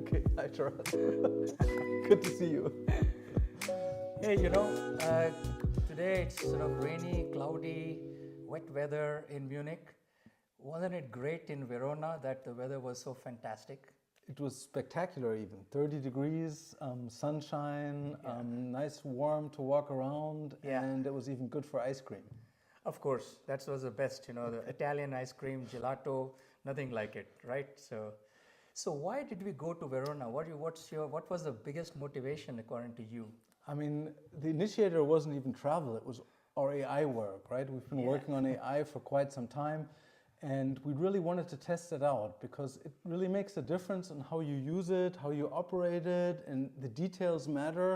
Okay, hi Sharad. Good to see you. Hey, today it's sort of rainy, cloudy, wet weather in Munich. Wasn't it great in Verona that the weather was so fantastic? It was spectacular even. 30 degrees, sunshine, Yeah. nice warm to walk around, Yeah, and it was even good for ice cream. of course, that was the best. The Italian ice cream, gelato, nothing like it, right? So why did we go to Verona? What was the biggest motivation according to you? I mean, the initiator wasn't even travel, it was our AI work, right? We've been Yeah. working on AI for quite some time, and we really wanted to test it out because it really makes a difference in how you use it, how you operate it, and the details matter.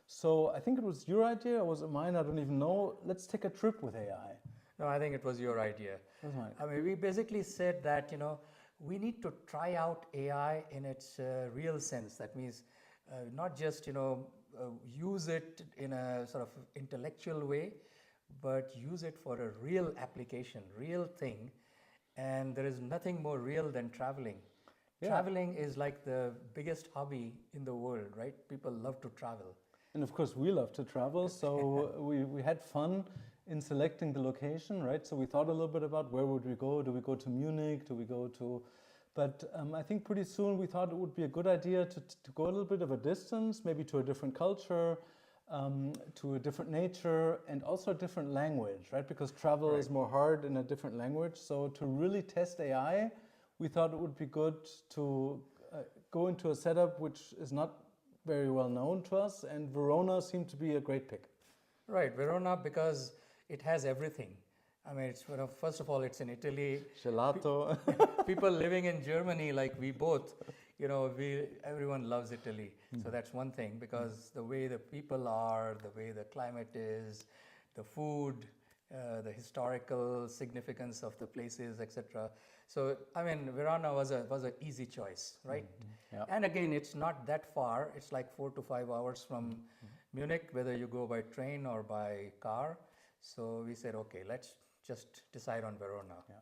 So I think it was your idea, or was it mine? I don't even know. Let's take a trip with AI. No, I think it was your idea. That's mine. I mean, we basically said that, we need to try out AI in its real sense. That means not just, use it in a sort of intellectual way, but use it for a real application, real thing. And there is nothing more real than traveling. Yeah. Traveling is like the biggest hobby in the world, right? People love to travel. And of course, we love to travel, so we had fun in selecting the location, right? So we thought a little bit about where would we go? Do we go to Munich? Do we go to... But I think pretty soon we thought it would be a good idea to go a little bit of a distance, maybe to a different culture, to a different nature, and also a different language, right? Because travel Right. is more hard in a different language. So to really test AI, we thought it would be good to go into a setup which is not very well known to us, and Verona seemed to be a great pick. Right, Verona, because it has everything. I mean, first of all, it's in Italy. Gelato. People living in Germany, like we both, everyone loves Italy. So that's one thing, because the way the people are, the way the climate is, the food, the historical significance of the places, etc. So I mean, Verona was a easy choice, right? Yeah. And again, it's not that far. It's like 4 to 5 hours from Munich, whether you go by train or by car. So we said, okay, let's just decide on Verona. Yeah.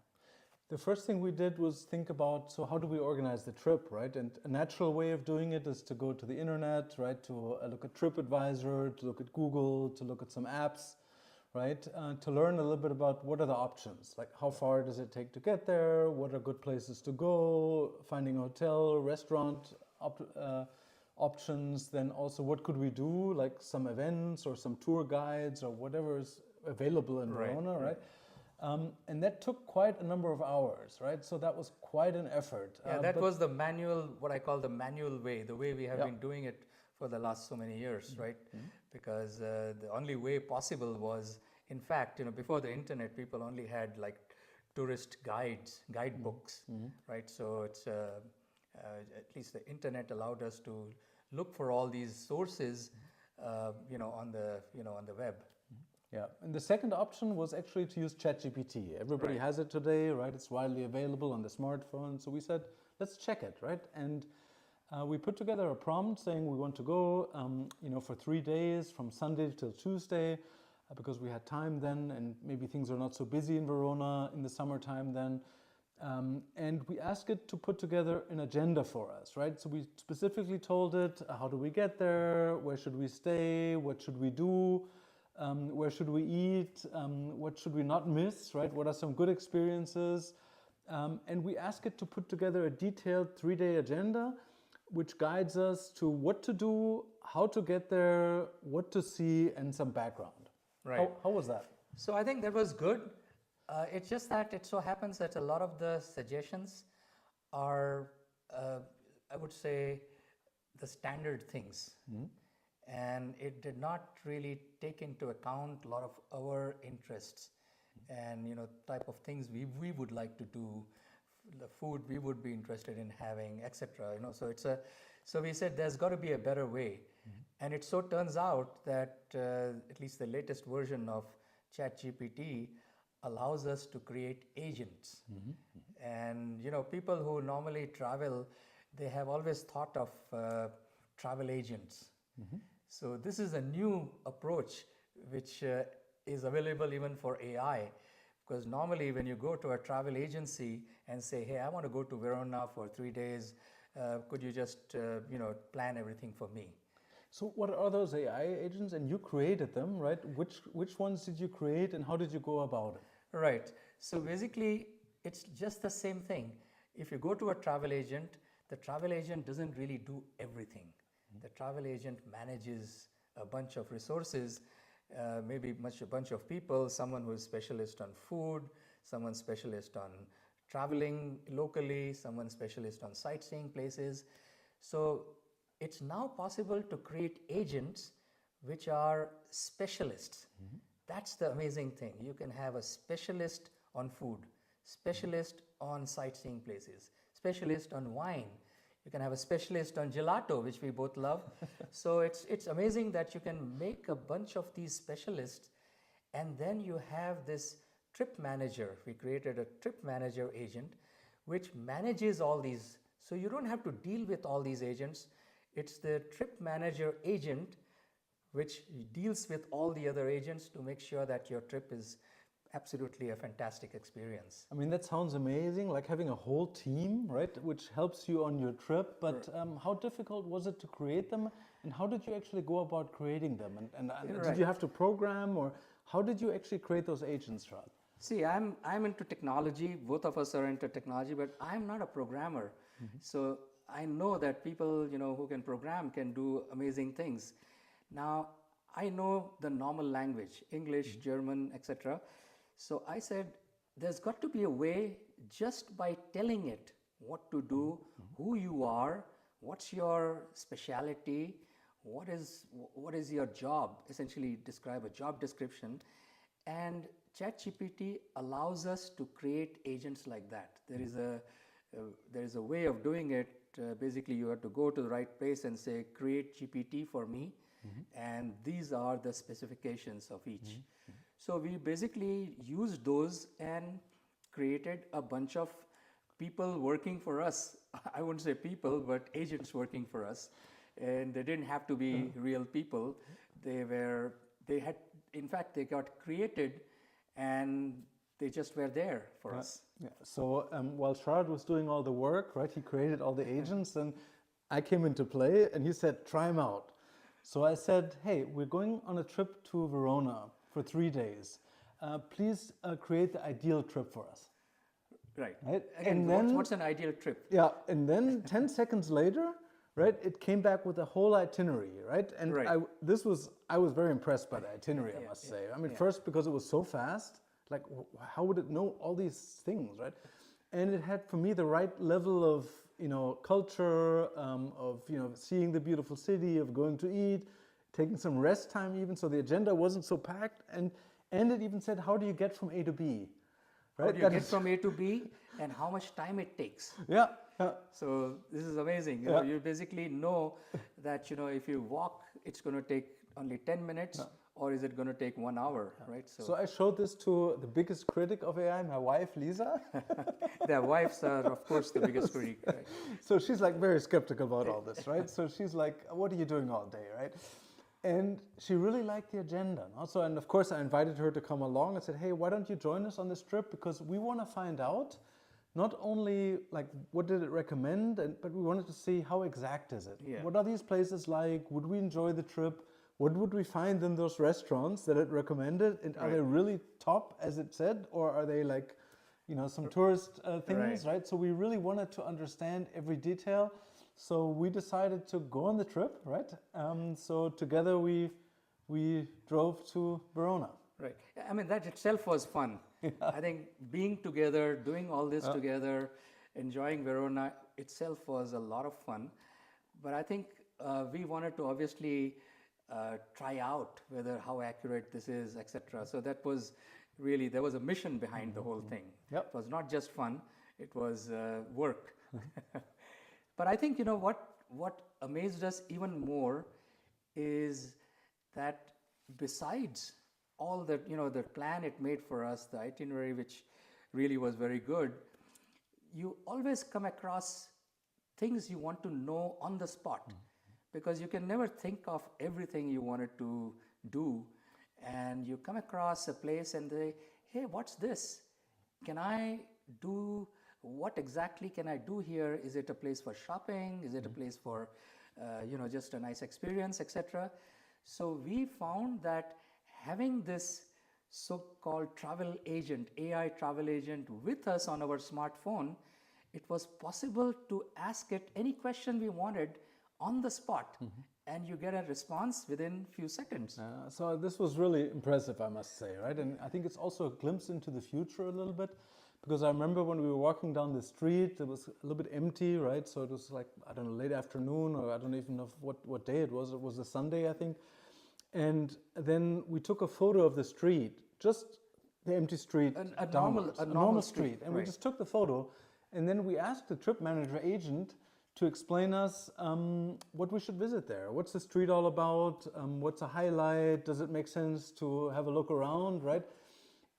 The first thing we did was think about, so how do we organize the trip, right? And a natural way of doing it is to go to the internet, right? To look at TripAdvisor, to look at Google, to look at some apps, right? To learn a little bit about what are the options, like how far does it take to get there? What are good places to go? Finding a hotel, restaurant options. Then also what could we do, like some events or some tour guides or whatever is available in Right, Verona, right. right? And that took quite a number of hours, right? So that was quite an effort. Yeah, that was the manual, what I call the manual way, the way we have Yeah. been doing it for the last so many years, right? Because the only way possible was, in fact, before the internet, people only had like tourist guidebooks, right? So it's at least the internet allowed us to look for all these sources, on the web. Yeah, and the second option was actually to use ChatGPT. Everybody Right. has it today, right? It's widely available on the smartphone. So we said, let's check it, right? And we put together a prompt saying we want to go, for 3 days from Sunday till Tuesday, because we had time then, and maybe things are not so busy in Verona in the summertime then. And we asked it to put together an agenda for us, right? So we specifically told it, how do we get there? Where should we stay? What should we do? Where should we eat? What should we not miss, right? What are some good experiences? And we ask it to put together a detailed 3-day agenda, which guides us to what to do, how to get there, what to see, and some background. Right. How was that? So I think that was good. It's just that it so happens that a lot of the suggestions are, I would say, the standard things. And it did not really take into account a lot of our interests and type of things we would like to do, the food we would be interested in having, etc. So we said there's got to be a better way. And it so turns out that at least the latest version of ChatGPT allows us to create agents. And people who normally travel, they have always thought of travel agents. So this is a new approach which is available even for AI, because normally when you go to a travel agency and say, hey, I want to go to Verona for 3 days, Could you just plan everything for me? So what are those AI agents? And you created them, right? Which ones did you create and how did you go about it? Right. So basically, it's just the same thing. If you go to a travel agent, the travel agent doesn't really do everything. The travel agent manages a bunch of resources, maybe a bunch of people, someone who is specialist on food, someone specialist on traveling locally, someone specialist on sightseeing places. So it's now possible to create agents which are specialists. That's the amazing thing. You can have a specialist on food, specialist on sightseeing places, specialist on wine. You can have a specialist on gelato, which we both love. So it's amazing that you can make a bunch of these specialists, and then you have this trip manager. We created a trip manager agent which manages all these. So you don't have to deal with all these agents. It's the trip manager agent which deals with all the other agents to make sure that your trip is absolutely a fantastic experience. I mean, that sounds amazing, like having a whole team, right, which helps you on your trip. But how difficult was it to create them? And how did you actually go about creating them? And did you have to program, or how did you actually create those agents, Sharad? See, I'm into technology. Both of us are into technology, but I'm not a programmer. So I know that people, who can program can do amazing things. Now, I know the normal language, English, German, etc. So I said, there's got to be a way just by telling it what to do, who you are, what's your specialty, what is your job, essentially describe a job description. And ChatGPT allows us to create agents like that. There is a way of doing it. Basically, you have to go to the right place and say, create GPT for me. And these are the specifications of each. So we basically used those and created a bunch of people working for us. I wouldn't say people, but agents working for us. And they didn't have to be real people. In fact, they got created and they just were there for us. Yeah. So while Sharad was doing all the work, right, he created all the agents, and I came into play and he said, try them out. So I said, hey, we're going on a trip to Verona for 3 days. Please create the ideal trip for us. Right. Right? Again, And then, what's an ideal trip? Yeah, and then 10 seconds later, right, it came back with a whole itinerary, right? And Right. I was very impressed by the itinerary, I must say. I mean, first because it was so fast, like how would it know all these things, right? And it had for me the right level of culture, of seeing the beautiful city, of going to eat, taking some rest time even. So the agenda wasn't so packed, and it even said, how do you get from A to B? Right? How do you get from A to B, and how much time it takes? Yeah. So this is amazing. You basically know that if you walk, it's going to take only 10 minutes, or is it going to take 1 hour, right? So I showed this to the biggest critic of AI, my wife, Lisa. Their wives are, of course, the biggest critic. Right? So she's like very skeptical about all this, right? So she's like, what are you doing all day, right? And she really liked the agenda. Also, and of course, I invited her to come along and said, hey, why don't you join us on this trip? Because we want to find out not only like what did it recommend, but we wanted to see how exact is it? Yeah. What are these places like? Would we enjoy the trip? What would we find in those restaurants that it recommended? And are they really top, as it said, or are they like, some tourist things, right? So we really wanted to understand every detail. So we decided to go on the trip, right? So together we drove to Verona. Right. I mean, that itself was fun. I think being together, doing all this together, enjoying Verona itself was a lot of fun. But I think we wanted to obviously try out whether how accurate this is, etc. So that was really, there was a mission behind the whole thing. Yep. It was not just fun, it was work. But I think, what amazed us even more is that besides all the, the plan it made for us, the itinerary, which really was very good, you always come across things you want to know on the spot, because you can never think of everything you wanted to do. And you come across a place and they, hey, what's this? Can I do what exactly can I do here? Is it a place for shopping? Is it a place for, just a nice experience, etc.? So we found that having this so-called travel agent, AI travel agent with us on our smartphone, it was possible to ask it any question we wanted on the spot, and you get a response within few seconds. So this was really impressive, I must say, right? And I think it's also a glimpse into the future a little bit, because I remember when we were walking down the street, it was a little bit empty, right? So it was like, I don't know, late afternoon, or I don't even know what day it was. It was a Sunday, I think. And then we took a photo of the street, just the empty street, a normal street, and we just took the photo, and then we asked the trip manager agent to explain us what we should visit there. What's the street all about? What's a highlight? Does it make sense to have a look around, right?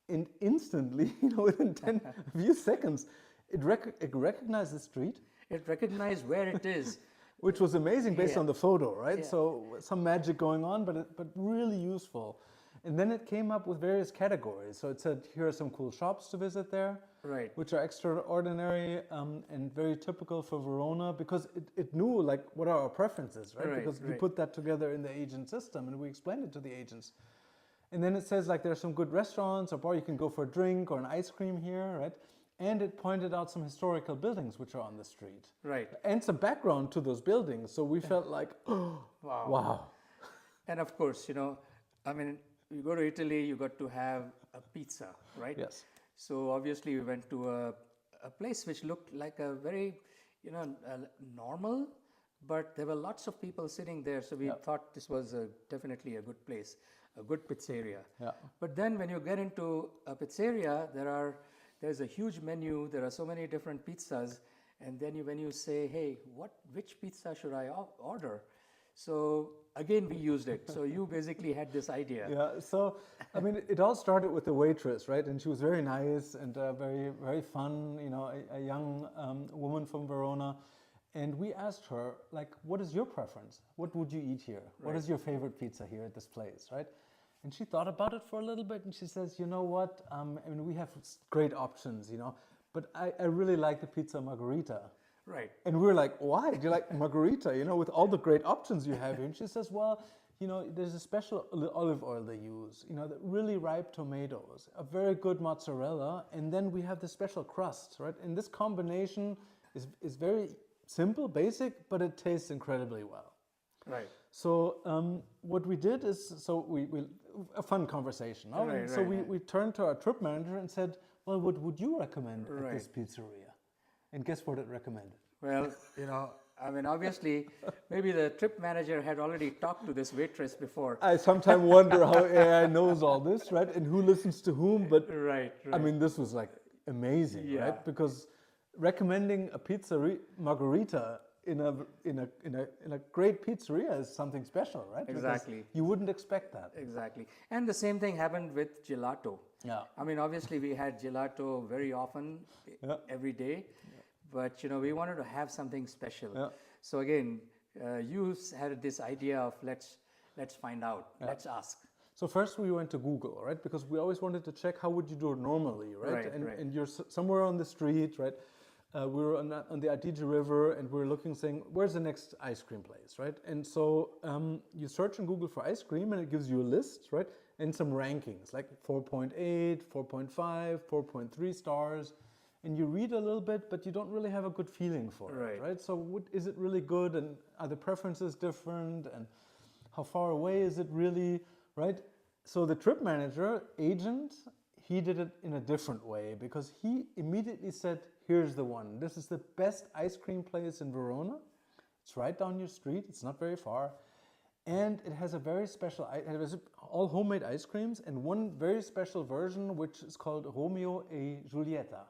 And instantly, within a few seconds, it recognized the street. It recognized where it is. Which was amazing based on the photo, right? Yeah. So some magic going on, but really useful. And then it came up with various categories. So it said, here are some cool shops to visit there, right, which are extraordinary and very typical for Verona, because it knew like what are our preferences, right? Because we put that together in the agent system and we explained it to the agents. And then it says like there's some good restaurants or bar, you can go for a drink or an ice cream here, right? And it pointed out some historical buildings which are on the street. Right. And some background to those buildings. So we felt like, oh, wow. And of course, you go to Italy, you got to have a pizza, right? Yes. So obviously we went to a place which looked like a very, normal, but there were lots of people sitting there. So we thought this was definitely a good place, a good pizzeria. Yeah. But then when you get into a pizzeria, there's a huge menu, there are so many different pizzas, and then when you say, hey, which pizza should I order? So again, we used it. So you basically had this idea. Yeah, so it all started with the waitress, right? And she was very nice and very, very fun, a young woman from Verona. And we asked her, like, what is your preference? What would you eat here? Right. What is your favorite pizza here at this place, right? And she thought about it for a little bit and she says, you know what, we have great options, but I really like the pizza margherita. Right. And we're like, why do you like margherita, with all the great options you have here? And she says, well, there's a special olive oil they use, the really ripe tomatoes, a very good mozzarella, and then we have the special crust, right? And this combination is very simple, basic, but it tastes incredibly well. Right. So what we did is, we a fun conversation. We turned to our trip manager and said, well, what would you recommend at this pizzeria? And guess what it recommended? Well, obviously, maybe the trip manager had already talked to this waitress before. I sometimes wonder how AI knows all this, right? And who listens to whom, but right. This was like amazing, right? Because recommending a pizza margherita in a great pizzeria is something special, right? Exactly. Because you wouldn't expect that. Exactly. And the same thing happened with gelato. Yeah. Obviously we had gelato very often, every day, but we wanted to have something special. Yeah. So again, you had this idea of let's find out, let's ask. So first we went to Google, right? Because we always wanted to check how would you do it normally, right? And you're somewhere on the street, right? We were on the Adige River and we were looking, saying, where's the next ice cream place, right? And so you search on Google for ice cream and it gives you a list, right? And some rankings, like 4.8, 4.5, 4.3 stars. And you read a little bit, but you don't really have a good feeling for it, right? So is it really good? And are the preferences different? And how far away is it really, right? So the trip manager, agent, he did it in a different way because he immediately said, here's the one. This is the best ice cream place in Verona. It's right down your street. It's not very far. And it has a very special, it has all homemade ice creams and one very special version, which is called Romeo e Giulietta.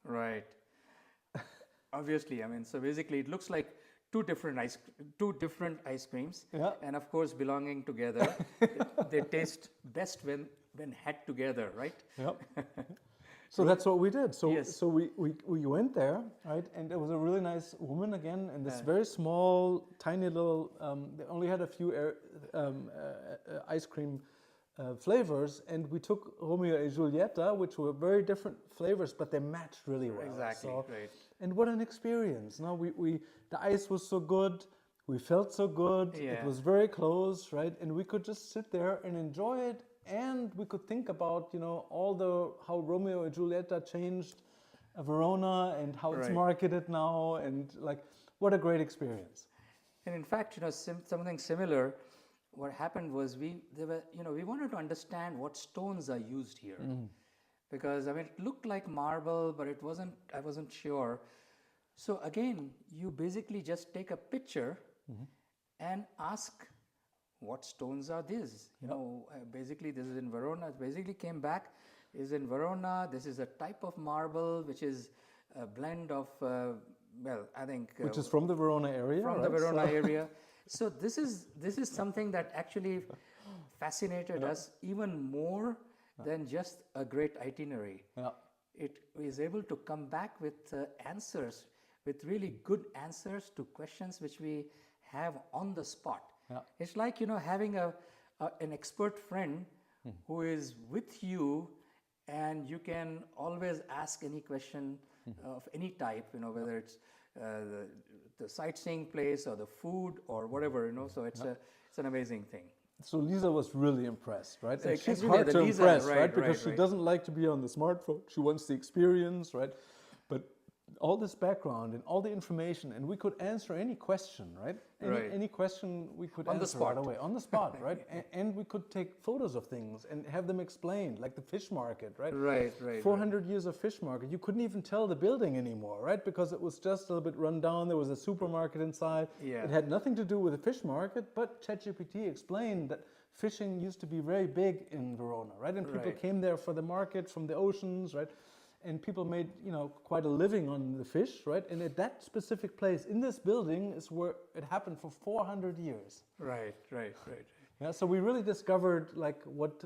Right. Obviously, so basically it looks like two different ice creams. Yeah. And of course, belonging together, they taste best when had together, right? Yep. So that's what we did. So yes. so we went there, right? And there was a really nice woman again, and this very small, tiny little. They only had a few ice cream flavors, and we took Romeo and Giulietta, which were very different flavors, but they matched really well. Exactly, right. And what an experience! No, the ice was so good, we felt so good. Yeah. It was very close, right? And we could just sit there and enjoy it, and we could think about, how Romeo and Giulietta changed Verona and how it's Right. marketed now, and like, what a great experience. And in fact, something similar. What happened was we wanted to understand what stones are used here, because I mean it looked like marble, but it wasn't. I wasn't sure. So again, you basically just take a picture and ask, what stones are these? Basically this is in Verona. It basically came back, is in Verona. This is a type of marble which is a blend of I think Which is from the Verona area, from the Verona area. So this is something that actually fascinated us even more than just a great itinerary. Yeah. It is able to come back with answers, with really good answers to questions which we have on the spot. Yeah. It's like having an expert friend who is with you, and you can always ask any question of any type. Whether it's the sightseeing place or the food or whatever. So it's an amazing thing. So Lisa was really impressed, right? And Like, she's really, hard the to Lisa, impress, right, right? Because right, she right. doesn't like to be on the smartphone. She wants the experience, right? But all this background and all the information, and we could answer any question, right? Right. Any question we could On the answer right spot. away, on the spot, right? And we could take photos of things and have them explained, like the fish market, right? Right. 400 years of fish market. You couldn't even tell the building anymore, right? Because it was just a little bit run down. There was a supermarket inside. Yeah. It had nothing to do with the fish market, but ChatGPT explained that fishing used to be very big in Verona, right? And people Right. came there for the market from the oceans, right? And people made, quite a living on the fish, right? And at that specific place in this building is where it happened for 400 years. Right. Yeah, so we really discovered like what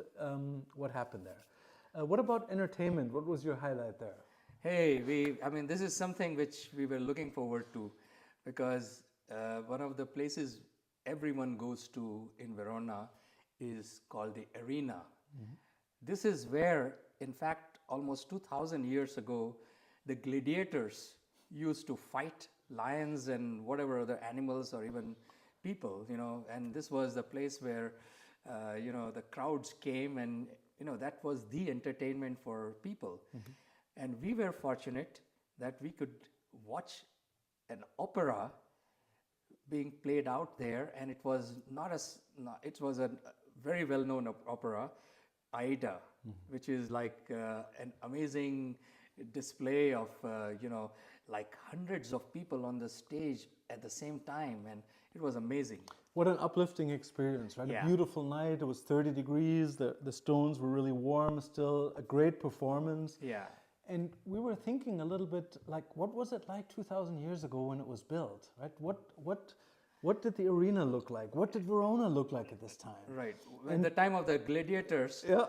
happened there. What about entertainment? What was your highlight there? Hey, this is something which we were looking forward to, because one of the places everyone goes to in Verona is called the Arena. This is where, in fact, almost 2,000 years ago, the gladiators used to fight lions and whatever other animals or even people, and this was the place where, the crowds came, and, that was the entertainment for people. And we were fortunate that we could watch an opera being played out there, and it was it was a very well-known opera, Aida, which is like an amazing display of like hundreds of people on the stage at the same time, and it was amazing. What an uplifting experience, right? Yeah. A beautiful night. It was 30 degrees. The stones were really warm still. A great performance. Yeah. And we were thinking a little bit like, what was it like 2,000 years ago when it was built, right? What did the arena look like? What did Verona look like at this time? Right. At the time of the gladiators, Yeah.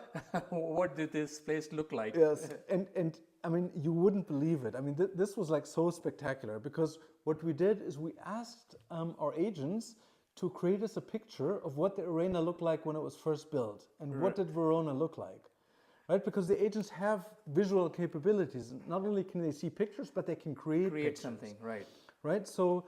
what did this place look like? Yes, and I mean, you wouldn't believe it. I mean, this was like so spectacular, because what we did is we asked our agents to create us a picture of what the arena looked like when it was first built, and what did Verona look like, right? Because the agents have visual capabilities. Not only can they see pictures, but they can create pictures, something, right? right? So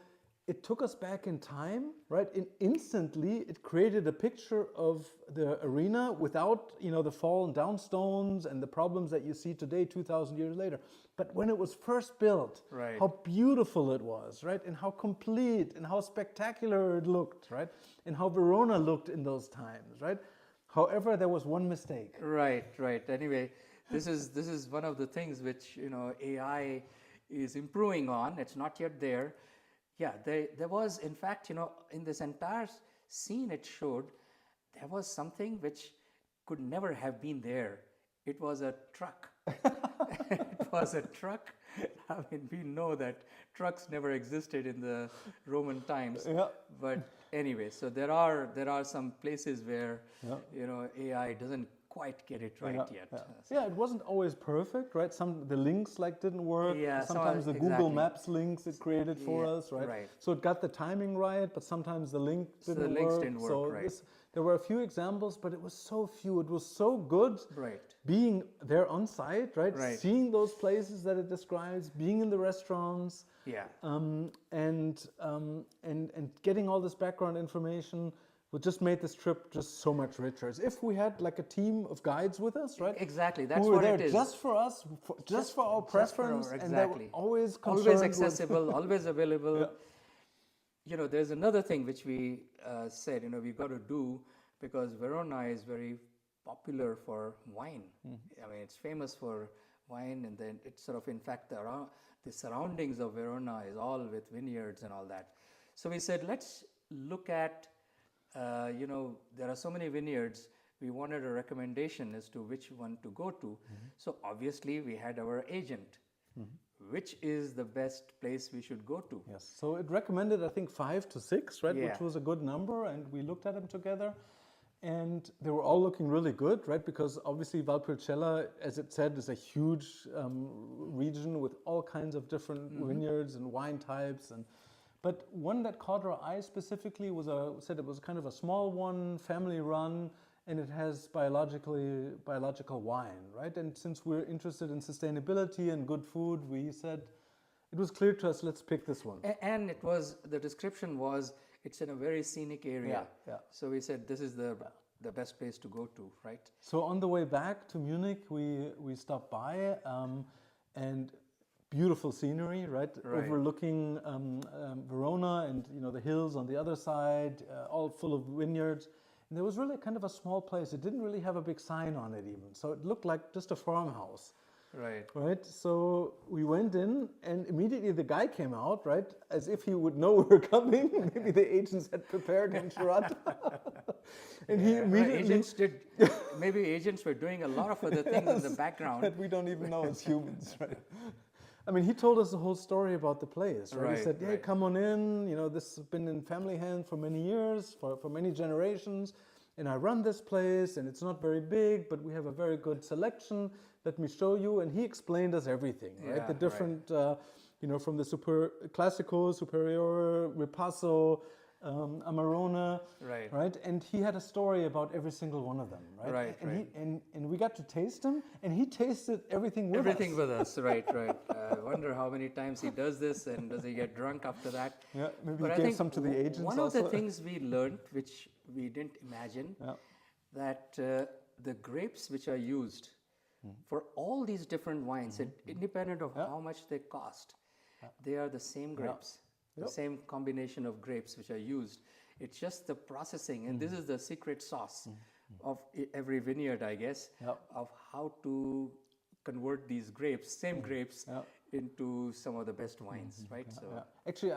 it took us back in time, right? And instantly it created a picture of the arena without, the fallen down stones and the problems that you see today, 2,000 years later. But when it was first built, Right. how beautiful it was, right? And how complete and how spectacular it looked, right? And how Verona looked in those times, right? However, there was one mistake. Right. Anyway, this is one of the things which AI is improving on. It's not yet there. Yeah, there was, in fact, in this entire scene it showed, there was something which could never have been there. It was a truck. It was a truck. I mean, we know that trucks never existed in the Roman times. Yeah. But anyway, so there are some places where AI doesn't quite get it right yet. Yeah, it wasn't always perfect, right? The links like didn't work. Yeah, sometimes the Google exactly. Maps links it created for us, right? Right. So it got the timing right, but sometimes the link didn't the work. links didn't work, So right. there were a few examples, but it was so few. It was so good Right. being there on site, right? Right. Seeing those places that it describes, being in the restaurants, Yeah. and getting all this background information would just made this trip just so much richer. As if we had like a team of guides with us, right? Exactly, that's who were what there it is. just for us, just for our preference, and they were exactly. always Always concerned accessible, always available. Yeah. You know, there's another thing which we said, you know, we've got to do, because Verona is very popular for wine. I mean, it's famous for wine, and then it's sort of, in fact, the surroundings of Verona is all with vineyards and all that. So we said, let's look at, you know, there are so many vineyards. We wanted a recommendation as to which one to go to. So obviously we had our agent. Which is the best place we should go to? Yes. So it recommended, I think, 5 to 6, right? Yeah. Which was a good number, and we looked at them together, and they were all looking really good, right? Because obviously Valpolicella, as it said, is a huge region with all kinds of different vineyards and wine types, but one that caught our eye specifically was said it was kind of a small one, family run, and it has biological wine, right? And since we're interested in sustainability and good food, we said it was clear to us, let's pick this one. And the description was, it's in a very scenic area. Yeah. So we said, this is the best place to go to, right? So on the way back to Munich, we stopped by, and beautiful scenery, right? Overlooking Verona, and you know the hills on the other side, all full of vineyards. And there was really kind of a small place. It didn't really have a big sign on it even. So it looked like just a farmhouse. Right. So we went in, and immediately the guy came out, right? As if he would know we were coming. Maybe the agents had prepared him, Sharad. And he immediately... Maybe agents were doing a lot of other things in the background that we don't even know as humans, right? I mean, he told us the whole story about the place, right? He said, hey, come on in. You know, this has been in family hands for many years, for many generations. And I run this place, and it's not very big, but we have a very good selection. Let me show you. And he explained us everything, right? The different, you know, from the Classico, Superior, Ripasso, Amarone, right? And he had a story about every single one of them, right? And we got to taste them, and he tasted everything with us. Everything with us, right. I wonder how many times he does this, and does he get drunk after that? Yeah, maybe but he gave some to the agents one also. of the things we learned, which we didn't imagine, that the grapes which are used for all these different wines, independent of how much they cost, they are the same grapes. The same combination of grapes which are used. It's just the processing, and this is the secret sauce of every vineyard, I guess, of how to convert these grapes, same grapes, into some of the best wines, right? So actually,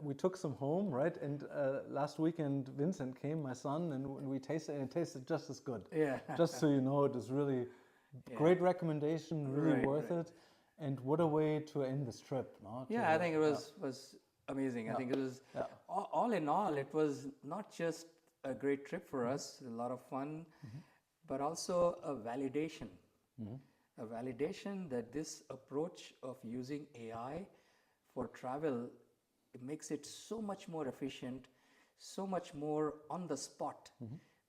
we took some home, right? And last weekend, Vincent came, my son, and we tasted, and it tasted just as good. Yeah. Just so you know, it was really great recommendation, really worth it. And what a way to end this trip, no? I think it was amazing. I think it was, all in all, it was not just a great trip for us, a lot of fun, but also a validation. A validation that this approach of using AI for travel, it makes it so much more efficient, so much more on the spot.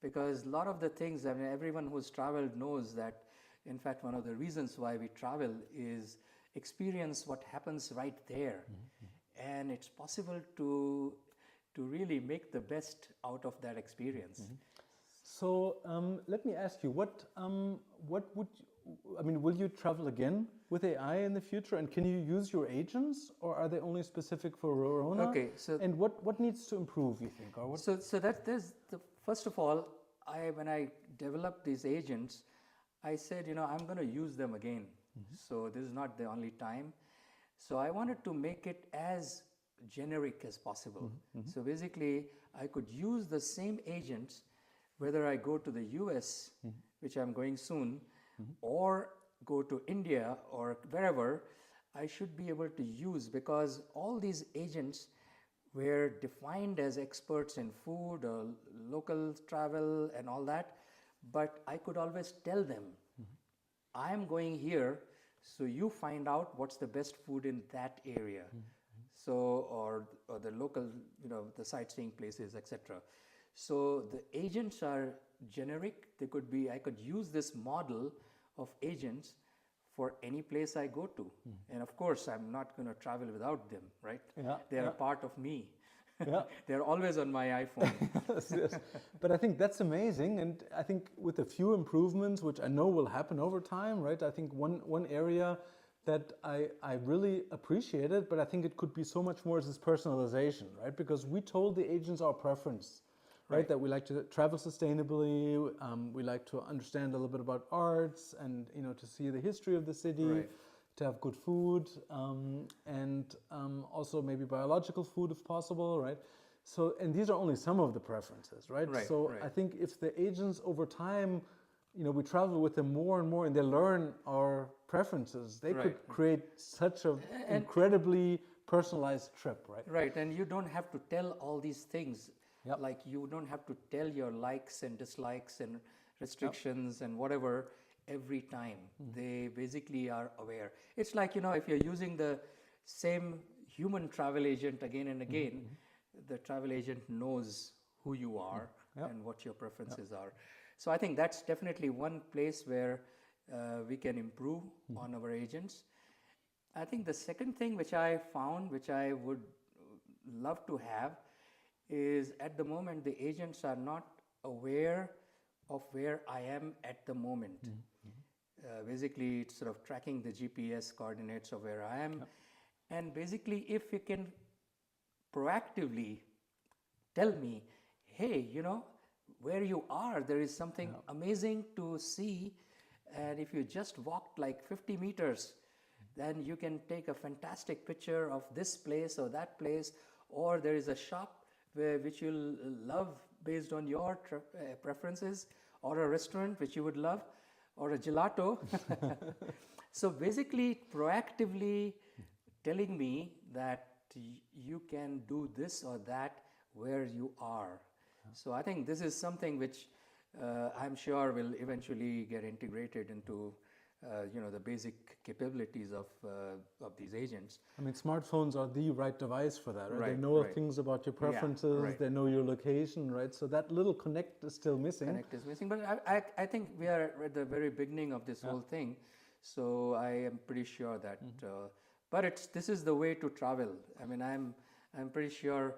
Because a lot of the things, I mean, everyone who's traveled knows that, in fact, one of the reasons why we travel is experience what happens right there. And it's possible to really make the best out of that experience. So let me ask you, what would will you travel again with AI in the future? And can you use your agents, or are they only specific for Verona? Okay, so and what needs to improve, you think, or what? So that there's first of all, when I developed these agents, I said, you know, I'm going to use them again. So this is not the only time. So I wanted to make it as generic as possible. So basically, I could use the same agents whether I go to the US, which I'm going soon, or go to India or wherever. I should be able to use, because all these agents were defined as experts in food or local travel and all that, but I could always tell them, I am going here, so you find out what's the best food in that area. So, or the local, the sightseeing places, etc. So the agents are generic. They could be, I could use this model of agents for any place I go to. And of course, I'm not going to travel without them, right? Yeah, They are yeah. a part of me. Yeah. They're always on my iPhone. Yes, yes. But I think that's amazing, and I think with a few improvements, which I know will happen over time, right? I think one area that I really appreciated, but I think it could be so much more, is this personalization, right? Because we told the agents our preference, right? That we like to travel sustainably, we like to understand a little bit about arts, and to see the history of the city. Right. To have good food, and also maybe biological food if possible, right? So, and these are only some of the preferences, right? Right, So right. I think if the agents over time, we travel with them more and more, and they learn our preferences, they could create such an incredibly personalized trip, right? Right, and you don't have to tell all these things. Yep. Like you don't have to tell your likes and dislikes and restrictions and whatever every time. They basically are aware. It's like, if you're using the same human travel agent again and again, the travel agent knows who you are and what your preferences are. So I think that's definitely one place where we can improve on our agents. I think the second thing which I found, which I would love to have, is at the moment the agents are not aware of where I am at the moment. Basically, it's sort of tracking the GPS coordinates of where I am. And basically, if you can proactively tell me, hey, where you are, there is something amazing to see. And if you just walked like 50 meters, then you can take a fantastic picture of this place or that place, or there is a shop which you'll love based on your preferences, or a restaurant which you would love, or a gelato. So basically, proactively telling me that you can do this or that where you are. So I think this is something which I'm sure will eventually get integrated into the basic capabilities of these agents. I mean, smartphones are the right device for that, right? Right, They know right. things about your preferences, they know your location, right? So that little connect is still missing. Connect is missing, but I think we are at the very beginning of this whole thing. So I am pretty sure that, but this is the way to travel. I mean, I'm pretty sure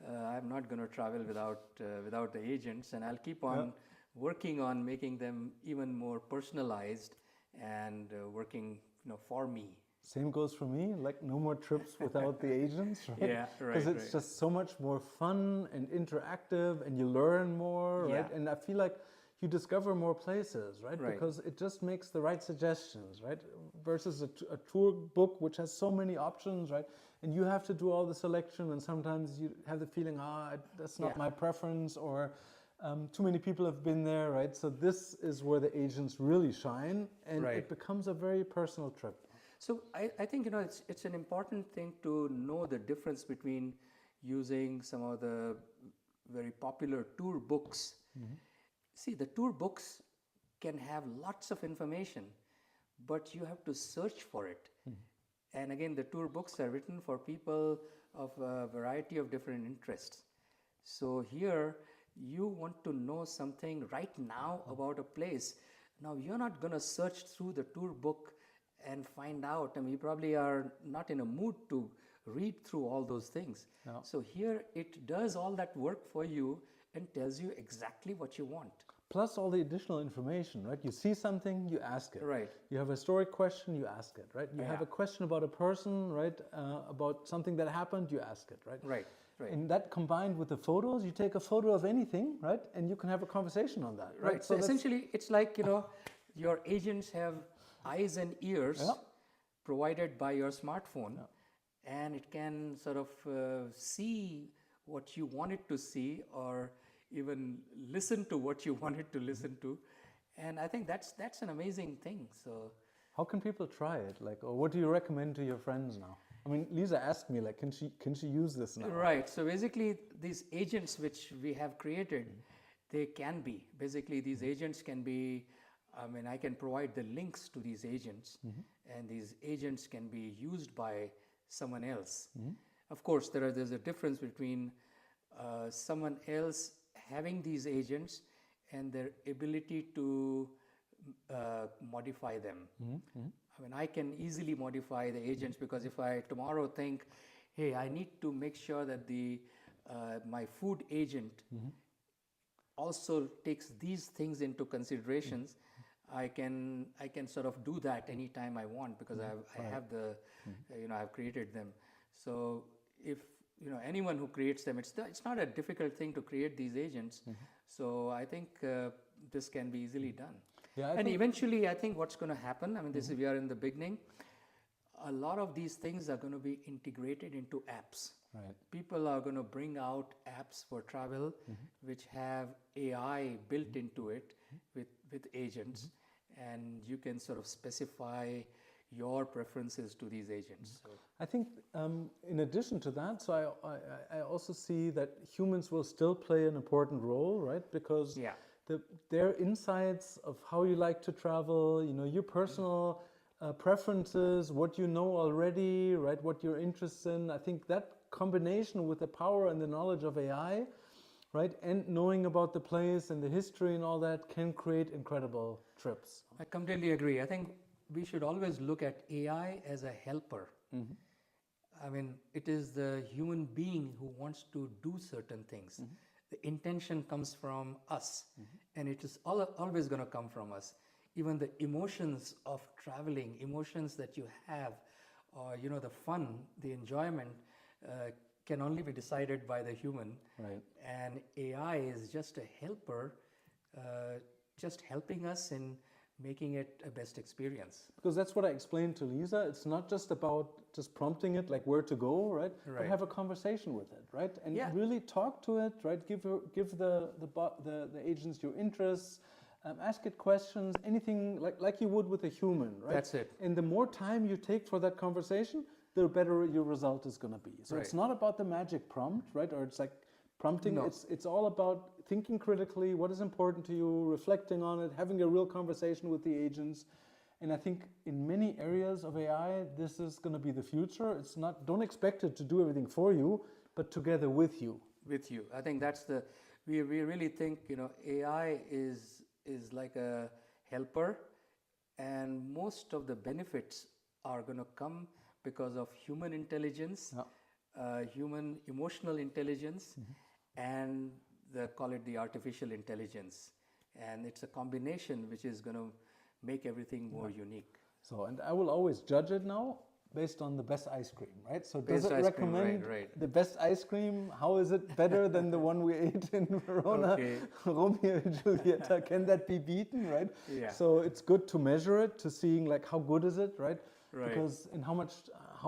I'm not going to travel without the agents, and I'll keep on working on making them even more personalized and working for me. Same goes for me, like no more trips without the agents, right? Yeah, right. Because it's just so much more fun and interactive, and you learn more, right? Yeah. And I feel like you discover more places, right? Because it just makes the right suggestions, right? Versus a tour book which has so many options, right? And you have to do all the selection, and sometimes you have the feeling, that's not my preference, or too many people have been there, right? So this is where the agents really shine, and it becomes a very personal trip. So I think it's an important thing to know the difference between using some of the very popular tour books. See, the tour books can have lots of information, but you have to search for it. And again, the tour books are written for people of a variety of different interests. So here, you want to know something right now about a place. Now, you're not going to search through the tour book and find out. I mean, you probably are not in a mood to read through all those things. No. So here, it does all that work for you and tells you exactly what you want. Plus all the additional information, right? You see something, you ask it. Right. You have a historic question, you ask it, right? You have a question about a person, right? About something that happened, you ask it, right? Right. Right. And that combined with the photos, you take a photo of anything, right? And you can have a conversation on that, right? So essentially, it's like, your agents have eyes and ears provided by your smartphone, and it can sort of see what you want it to see, or even listen to what you want it to listen to. And I think that's an amazing thing. So how can people try it? Like, or what do you recommend to your friends now? I mean, Lisa asked me, like, can she use this now? Right. So basically, these agents which we have created, They can be. Basically, these agents can be, I mean, I can provide the links to these agents, and these agents can be used by someone else. Of course, there's a difference between someone else having these agents and their ability to modify them. I mean, I can easily modify the agents because if I tomorrow think, hey, I need to make sure that my food agent also takes these things into considerations, I can sort of do that anytime I want because I have the I've created them. So if anyone who creates them, it's not a difficult thing to create these agents. So I think this can be easily done. Yeah, and eventually, I think what's going to happen, I mean, we are in the beginning. A lot of these things are going to be integrated into apps. Right. People are going to bring out apps for travel which have AI built into it with agents, and you can sort of specify your preferences to these agents. So I think in addition to that, so I also see that humans will still play an important role, right? Because their insights of how you like to travel, your personal preferences, what you know already, right? What you're interested in. I think that combination with the power and the knowledge of AI, right? And knowing about the place and the history and all that can create incredible trips. I completely agree. I think we should always look at AI as a helper. I mean, it is the human being who wants to do certain things. The intention comes from us, and it is always going to come from us. Even the emotions of traveling, emotions that you have, or the fun, the enjoyment, can only be decided by the human. Right. And AI is just a helper, just helping us in making it a best experience. Because that's what I explained to Lisa. It's not just about just prompting it like where to go, right? But have a conversation with it, right? And really talk to it, right? Give the agents your interests. Ask it questions, anything like you would with a human, right? That's it. And the more time you take for that conversation, the better your result is going to be. So it's not about the magic prompt, right? Or it's like prompting. No. It's all about thinking critically, what is important to you, reflecting on it, having a real conversation with the agents. And I think in many areas of AI, this is going to be the future. It's not, don't expect it to do everything for you, but together with you. With you. I think that's we really think, AI is like a helper, and most of the benefits are going to come because of human intelligence, human emotional intelligence, and call it the artificial intelligence. And it's a combination which is going to make everything more unique. So, and I will always judge it now based on the best ice cream, right? So does it recommend the best ice cream? How is it better than the one we ate in Verona? Romeo and Julieta, can that be beaten, right? Yeah. So it's good to measure it, to seeing like how good is it, right? Because in how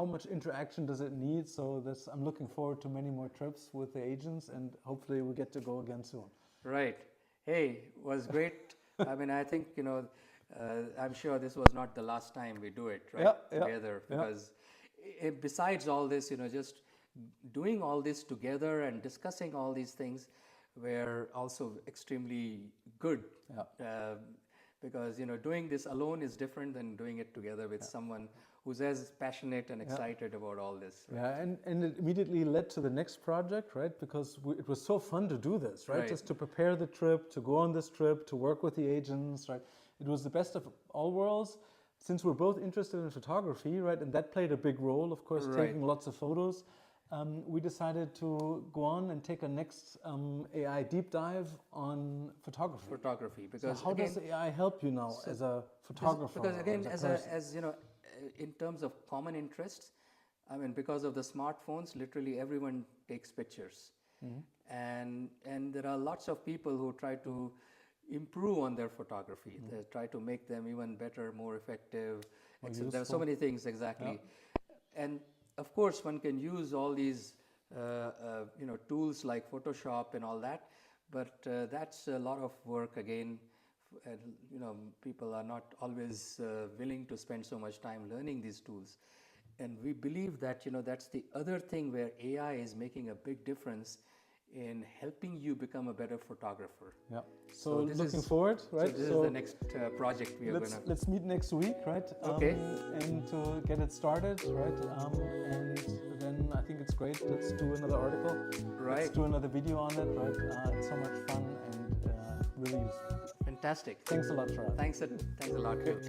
much interaction does it need? So I'm looking forward to many more trips with the agents, and hopefully we get to go again soon. Right. Hey, it was great. I mean, I think, I'm sure this was not the last time we do it, right? Together. Because besides all this, just doing all this together and discussing all these things were also extremely good. Because, doing this alone is different than doing it together with someone who's as passionate and excited about all this. Right? Yeah, and it immediately led to the next project, right? Because it was so fun to do this, right? Just to prepare the trip, to go on this trip, to work with the agents, right? It was the best of all worlds. Since we're both interested in photography, right? And that played a big role, of course, taking lots of photos. We decided to go on and take a next AI deep dive on photography. Because so how does AI help you now as a photographer? Because again, as in terms of common interests, I mean, because of the smartphones, literally everyone takes pictures, and there are lots of people who try to improve on their photography. They try to make them even better, more effective. There are so many things and of course, one can use all these, tools like Photoshop and all that, but that's a lot of work again. People are not always willing to spend so much time learning these tools. And we believe that, that's the other thing where AI is making a big difference in helping you become a better photographer. Yeah. So this looking is- forward, right? So this is the next project we are let's going to... let's meet next week, right? Okay. And to get it started, right? And then I think it's great. Let's do another article. Right. Let's do another video on it, right? It's so much fun and really useful. Fantastic. Thanks a lot, Sharad. Thanks a lot too.